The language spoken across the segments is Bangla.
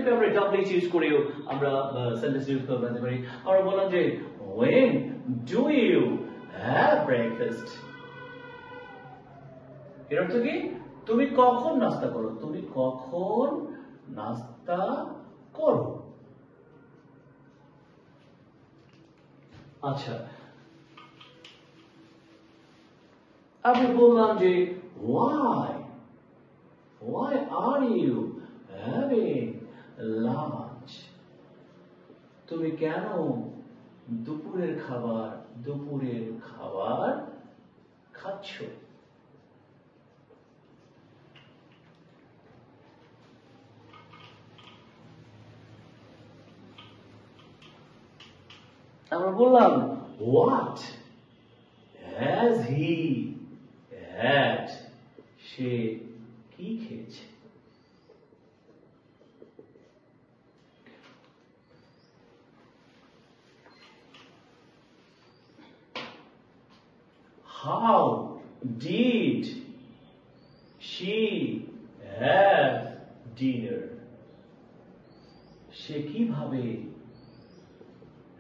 ইনফিনিটিভ আমরা WH ইউজ করেও আমরা সেন্টেন্স ইউজ করতে পারি। আমরা বললাম যে when do you have breakfast? এর অর্থ কি? তুমি কখন নাস্তা করো? তুমি কখন নাস্তা করো? আচ্ছা, আমি বললাম যে why are you having lunch? তুমি কেন দুপুরের খাবার খাচ্ছ? আমরা বললাম what has he had? সে কি খেয়েছে? How did she have dinner? সে কিভাবে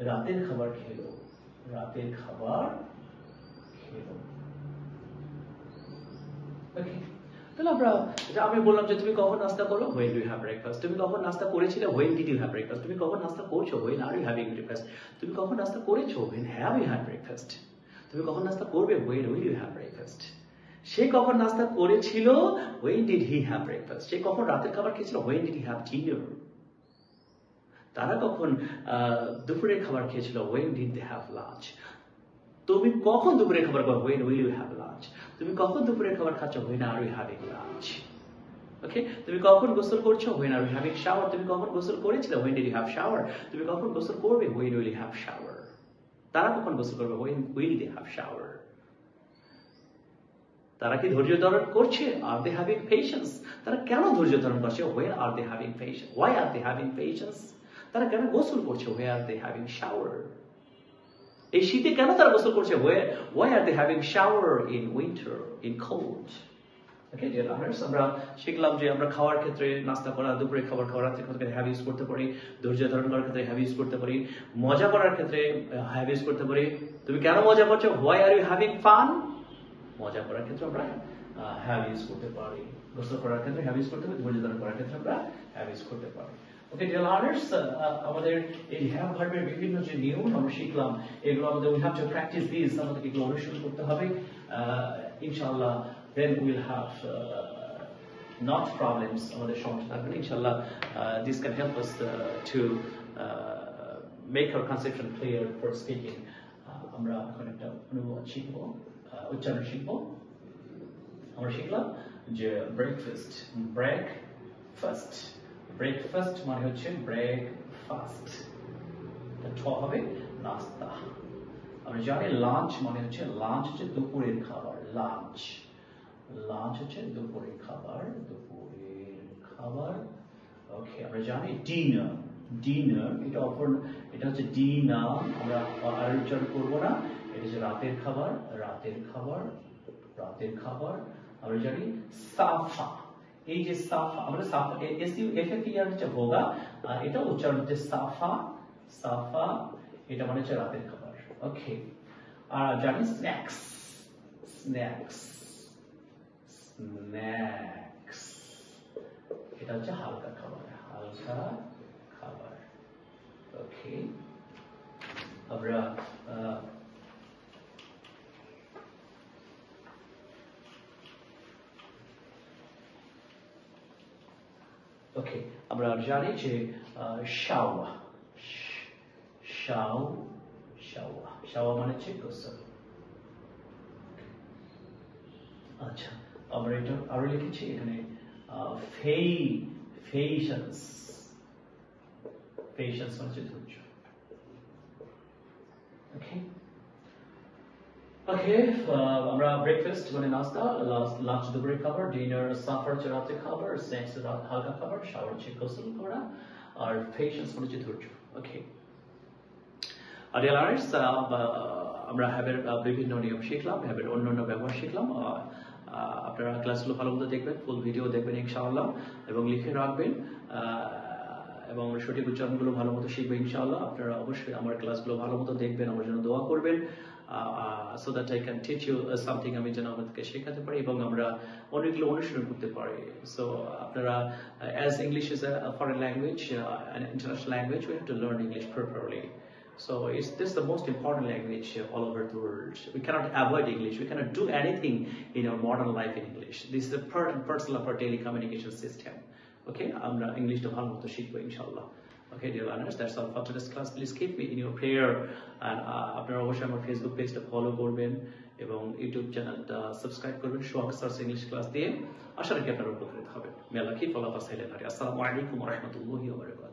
রাতের খাবার খেলো? ওকে, তাহলে আমি বললাম যে তুমি কখন নাস্তা করো? when do you have breakfast? তুমি কখন নাস্তা করেছিলে? when did you have breakfast? তুমি কখন নাস্তা করছো? when are you having breakfast? তুমি কখন নাস্তা করেছো? when have you had breakfast? তুমি কখন নাস্তা করবে? when will you have breakfast? সে কখন নাস্তা করেছিল? when did he have breakfast? সে কখন রাতের খাবার খেয়েছিল? when did he have dinner? তারা কখন দুপুরের খাবার খেয়েছিল? when did they have lunch? তুমি কখন দুপুরের খাবার খাবে? when will you have lunch? তুমি কখন দুপুরের খাবার খাচ্ছ? when are you having lunch? ওকে, তুমি কখন গোসল করছো? when are you having shower? তুমি কখন গোসল করেছিলে? when did you have shower? তুমি কখন গোসল করবে? when will you have shower? তারা কখন গোসল করবে? when will they have shower? তারা কি ধৈর্য ধারণ করছে? are they having patience? তারা কেন ধৈর্য ধারণ করছে? when are they having patience? why are they having patience? তারা কেন গোসল করছে? why are they having shower? এই শীতে কেন তারা গোসল করছে? why are they having shower in winter, in cold? Okay dear learners, আমরা শিখলাম যে আমরা খাওয়ার ক্ষেত্রে নাস্তা করা, দুপুরে খাবার খাওয়া, রাতের ক্ষেত্রে হ্যাভ ইউজ করতে পারি, ধৈর্য ধারণ করার ক্ষেত্রে হ্যাভ ইউজ করতে পারি, মজা করার ক্ষেত্রে হ্যাভ ইউজ করতে পারি। তুমি কেন মজা করছো? why are you having fun? মজা করার ক্ষেত্রে আমরা হ্যাভ ইউজ করতে পারি, গোসল করার ক্ষেত্রে হ্যাভ ইউজ করতে পারি, ধৈর্য ধারণ করার ক্ষেত্রে আমরা হ্যাভ ইউজ করতে পারি। ওকে ডিয়ার লার্নার্স, আমাদের এই হ্যাভ ভার্বের বিভিন্ন যে নিয়ম আমরা শিখলাম, এগুলো আমাদের we have to practice these, আমাদেরকে এগুলো অনুশীলন করতে হবে। ইনশাআল্লাহ then we'll have not problems, আমাদের সমস্যা থাকবে না ইনশাআল্লাহ। This can help us to make our conception clear for speaking. আমরা এখন একটা অনুবাদ শিখব, উচ্চারণ শিখব। আমরা শিখলাম যে ব্রেকফাস্ট, ব্রেকফাস্ট মানে হচ্ছে ব্রেকফাস্ট, ঠ হবে নাস্তা। আমরা জানি লাঞ্চ মানে হচ্ছে দুপুরের খাবার, লাঞ্চ হচ্ছে দুপুরের খাবার। ওকে, আমরা জানি ডিনার, এটা হচ্ছে ডিনার, আমরা আর উচ্চারণ করবো না, এটা হচ্ছে রাতের খাবার। আমরা জানি সাফা, এই যে সাফা, আমরা সাফা SUFFA হচ্ছে ভোগা, আর এটা উচ্চারণ হচ্ছে সাফা, এটা মানে হচ্ছে রাতের খাবার। ওকে, আর জানি স্ন্যাক্স, এটা হচ্ছে হালকা খাবার। ওকে, আমরা আমরা জানি যে শাওয়া মানে হচ্ছে গোসল। আচ্ছা, আমরা এটা আরো লিখেছি এখানে পেশেন্স মানে হচ্ছে ধৈর্য। ওকে, আমরা ব্রেকফাস্ট মানে নাস্তা, লাঞ্চ দুপুরের খাবার, ডিনার সাফার হচ্ছে রাতের খাবার, স্ন্যাক্স হালকা খাবার, শাওয়ার হচ্ছে গোসল করা, আর পেশেন্স মানে হচ্ছে ধৈর্য। ওকে, আর লার্নার্স, আমরা হ্যাভের বিভিন্ন নিয়ম শিখলাম, হ্যাভের অন্যান্য ব্যবহার শিখলাম। আপনারা ক্লাসগুলো ভালো মতো দেখবেন, ফুল ভিডিও দেখবেন ইনশাআল্লাহ, এবং লিখে রাখবেন। এবং আমরা সঠিক উচ্চারণগুলো ভালো মতো শিখবো ইনশাআল্লাহ। আপনারা অবশ্যই আমার ক্লাসগুলো ভালো মতো দেখবেন, আমার জন্য দোয়া করবেন, so that I can teach you something, আমি যেন আমাদেরকে শেখাতে পারি এবং আমরা অনেকগুলো অনুশীলন করতে পারি। So আপনারা, as English is a foreign language, an international language, we have to learn English properly. So this is the most important language all over the world. We cannot avoid English. We cannot do anything in our modern life in English. This is a part and parcel of our daily communication system. Okay, আমরা ইংলিশটা ভালো মতো শিখবো ইনশাআল্লাহ। Okay, dear learners, that's all for today's class. Please keep me in your prayer, and আপনারা অবশ্যই আমার ফেসবুক পেজটা ফলো করবেন এবং ইউটিউব চ্যানেলটা সাবস্ক্রাইব করবেন সোহাগ স্যারস ইংলিশ ক্লাস দিয়ে। আশা রাখি আপনারা উপকৃত হবেন। May Allah keep all of us healthy. Assalamu alaikum wa rahmatullahi wa barakatuh.